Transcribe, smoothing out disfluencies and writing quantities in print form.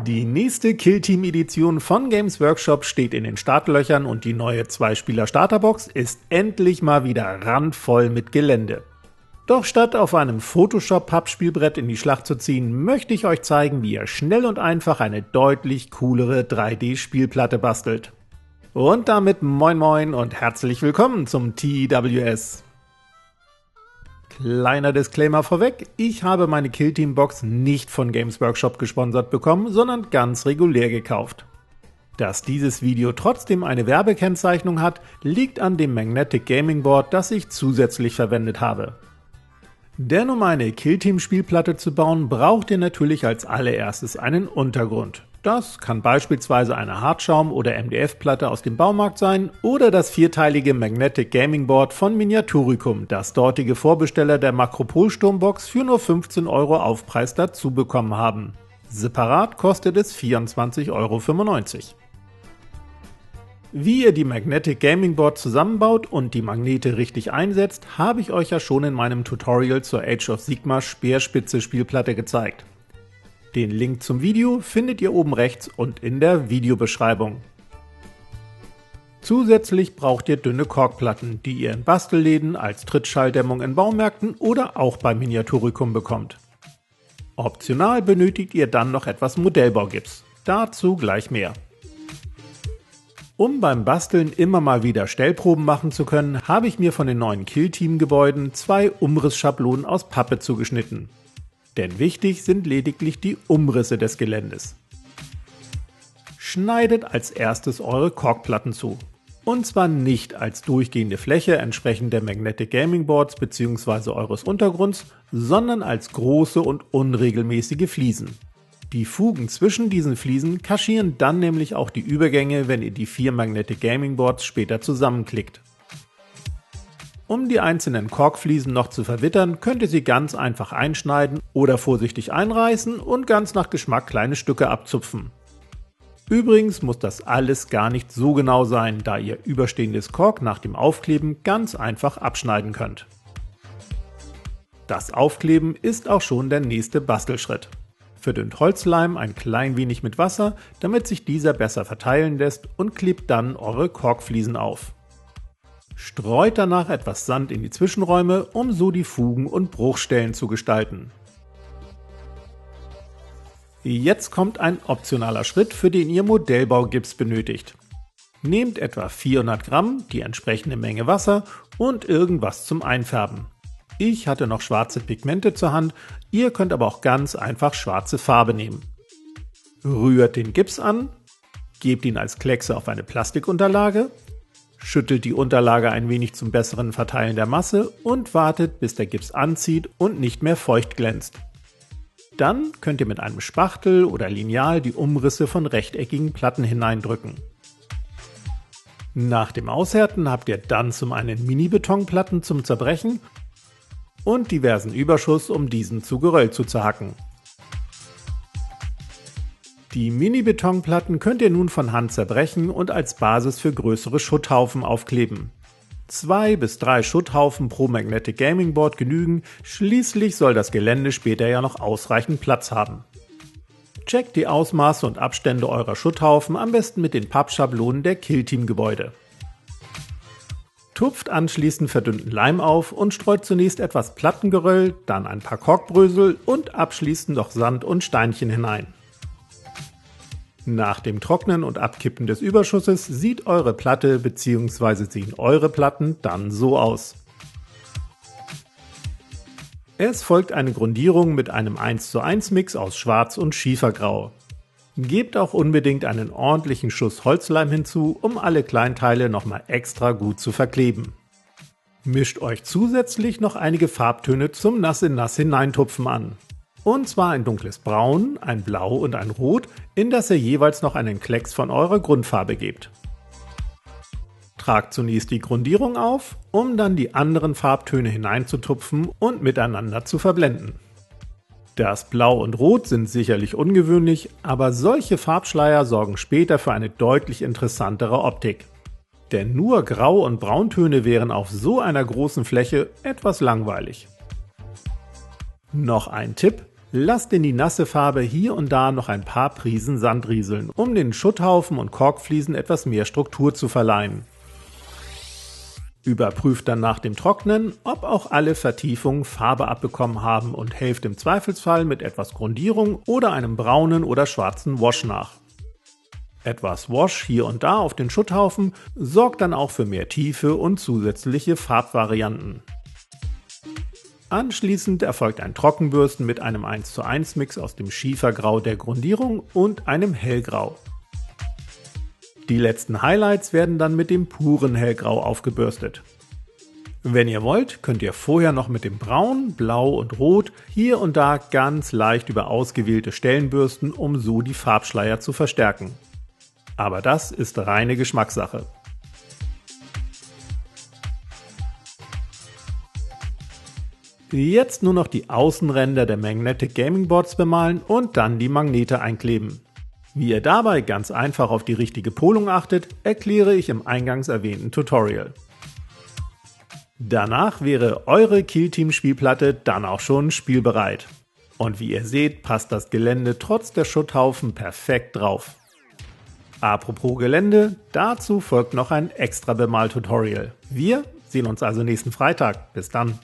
Die nächste Killteam-Edition von Games Workshop steht in den Startlöchern und die neue 2-Spieler-Starterbox ist endlich mal wieder randvoll mit Gelände. Doch statt auf einem Photoshop-Pappspielbrett in die Schlacht zu ziehen, möchte ich euch zeigen, wie ihr schnell und einfach eine deutlich coolere 3D-Spielplatte bastelt. Und damit moin moin und herzlich willkommen zum TWS. Kleiner Disclaimer vorweg, ich habe meine Killteam-Box nicht von Games Workshop gesponsert bekommen, sondern ganz regulär gekauft. Dass dieses Video trotzdem eine Werbekennzeichnung hat, liegt an dem Magnetic Gaming Board, das ich zusätzlich verwendet habe. Denn um eine Killteam-Spielplatte zu bauen, braucht ihr natürlich als allererstes einen Untergrund. Das kann beispielsweise eine Hartschaum- oder MDF-Platte aus dem Baumarkt sein oder das vierteilige Magnetic Gaming Board von Miniaturicum, das dortige Vorbesteller der Makropol-Sturmbox für nur 15 € Aufpreis dazu bekommen haben. Separat kostet es 24,95 €. Wie ihr die Magnetic Gaming Board zusammenbaut und die Magnete richtig einsetzt, habe ich euch ja schon in meinem Tutorial zur Age of Sigmar Speerspitze Spielplatte gezeigt. Den Link zum Video findet ihr oben rechts und in der Videobeschreibung. Zusätzlich braucht ihr dünne Korkplatten, die ihr in Bastelläden als Trittschalldämmung in Baumärkten oder auch bei Miniaturicum bekommt. Optional benötigt ihr dann noch etwas Modellbaugips. Dazu gleich mehr. Um beim Basteln immer mal wieder Stellproben machen zu können, habe ich mir von den neuen Killteam-Gebäuden 2 Umrissschablonen aus Pappe zugeschnitten. Denn wichtig sind lediglich die Umrisse des Geländes. Schneidet als erstes eure Korkplatten zu. Und zwar nicht als durchgehende Fläche entsprechend der Magnetic Gaming Boards bzw. eures Untergrunds, sondern als große und unregelmäßige Fliesen. Die Fugen zwischen diesen Fliesen kaschieren dann nämlich auch die Übergänge, wenn ihr die 4 Magnetic Gaming Boards später zusammenklickt. Um die einzelnen Korkfliesen noch zu verwittern, könnt ihr sie ganz einfach einschneiden oder vorsichtig einreißen und ganz nach Geschmack kleine Stücke abzupfen. Übrigens muss das alles gar nicht so genau sein, da ihr überstehendes Kork nach dem Aufkleben ganz einfach abschneiden könnt. Das Aufkleben ist auch schon der nächste Bastelschritt. Verdünnt Holzleim ein klein wenig mit Wasser, damit sich dieser besser verteilen lässt und klebt dann eure Korkfliesen auf. Streut danach etwas Sand in die Zwischenräume, um so die Fugen und Bruchstellen zu gestalten. Jetzt kommt ein optionaler Schritt, für den ihr Modellbaugips benötigt. Nehmt etwa 400 Gramm, die entsprechende Menge Wasser und irgendwas zum Einfärben. Ich hatte noch schwarze Pigmente zur Hand, ihr könnt aber auch ganz einfach schwarze Farbe nehmen. Rührt den Gips an, gebt ihn als Kleckse auf eine Plastikunterlage, schüttelt die Unterlage ein wenig zum besseren Verteilen der Masse und wartet, bis der Gips anzieht und nicht mehr feucht glänzt. Dann könnt ihr mit einem Spachtel oder Lineal die Umrisse von rechteckigen Platten hineindrücken. Nach dem Aushärten habt ihr dann zum einen Mini-Betonplatten zum Zerbrechen und diversen Überschuss, um diesen zu Geröll zu zerhacken. Die Mini-Betonplatten könnt ihr nun von Hand zerbrechen und als Basis für größere Schutthaufen aufkleben. 2 bis 3 Schutthaufen pro Magnetic Gaming Board genügen, schließlich soll das Gelände später ja noch ausreichend Platz haben. Checkt die Ausmaße und Abstände eurer Schutthaufen am besten mit den Pappschablonen der Killteam-Gebäude. Tupft anschließend verdünnten Leim auf und streut zunächst etwas Plattengeröll, dann ein paar Korkbrösel und abschließend noch Sand und Steinchen hinein. Nach dem Trocknen und Abkippen des Überschusses sieht eure Platte bzw. sehen eure Platten dann so aus. Es folgt eine Grundierung mit einem 1:1 Mix aus Schwarz und Schiefergrau. Gebt auch unbedingt einen ordentlichen Schuss Holzleim hinzu, um alle Kleinteile nochmal extra gut zu verkleben. Mischt euch zusätzlich noch einige Farbtöne zum Nass in Nass hineintupfen an. Und zwar ein dunkles Braun, ein Blau und ein Rot, in das ihr jeweils noch einen Klecks von eurer Grundfarbe gebt. Tragt zunächst die Grundierung auf, um dann die anderen Farbtöne hineinzutupfen und miteinander zu verblenden. Das Blau und Rot sind sicherlich ungewöhnlich, aber solche Farbschleier sorgen später für eine deutlich interessantere Optik. Denn nur Grau- und Brauntöne wären auf so einer großen Fläche etwas langweilig. Noch ein Tipp: Lasst in die nasse Farbe hier und da noch ein paar Prisen Sand rieseln, um den Schutthaufen und Korkfliesen etwas mehr Struktur zu verleihen. Überprüft dann nach dem Trocknen, ob auch alle Vertiefungen Farbe abbekommen haben und helft im Zweifelsfall mit etwas Grundierung oder einem braunen oder schwarzen Wash nach. Etwas Wash hier und da auf den Schutthaufen sorgt dann auch für mehr Tiefe und zusätzliche Farbvarianten. Anschließend erfolgt ein Trockenbürsten mit einem 1:1 Mix aus dem Schiefergrau der Grundierung und einem Hellgrau. Die letzten Highlights werden dann mit dem puren Hellgrau aufgebürstet. Wenn ihr wollt, könnt ihr vorher noch mit dem Braun, Blau und Rot hier und da ganz leicht über ausgewählte Stellen bürsten, um so die Farbschleier zu verstärken. Aber das ist reine Geschmackssache. Jetzt nur noch die Außenränder der Magnetic Gaming Boards bemalen und dann die Magnete einkleben. Wie ihr dabei ganz einfach auf die richtige Polung achtet, erkläre ich im eingangs erwähnten Tutorial. Danach wäre eure Kill Team Spielplatte dann auch schon spielbereit. Und wie ihr seht, passt das Gelände trotz der Schutthaufen perfekt drauf. Apropos Gelände, dazu folgt noch ein extra Bemal-Tutorial. Wir sehen uns also nächsten Freitag. Bis dann!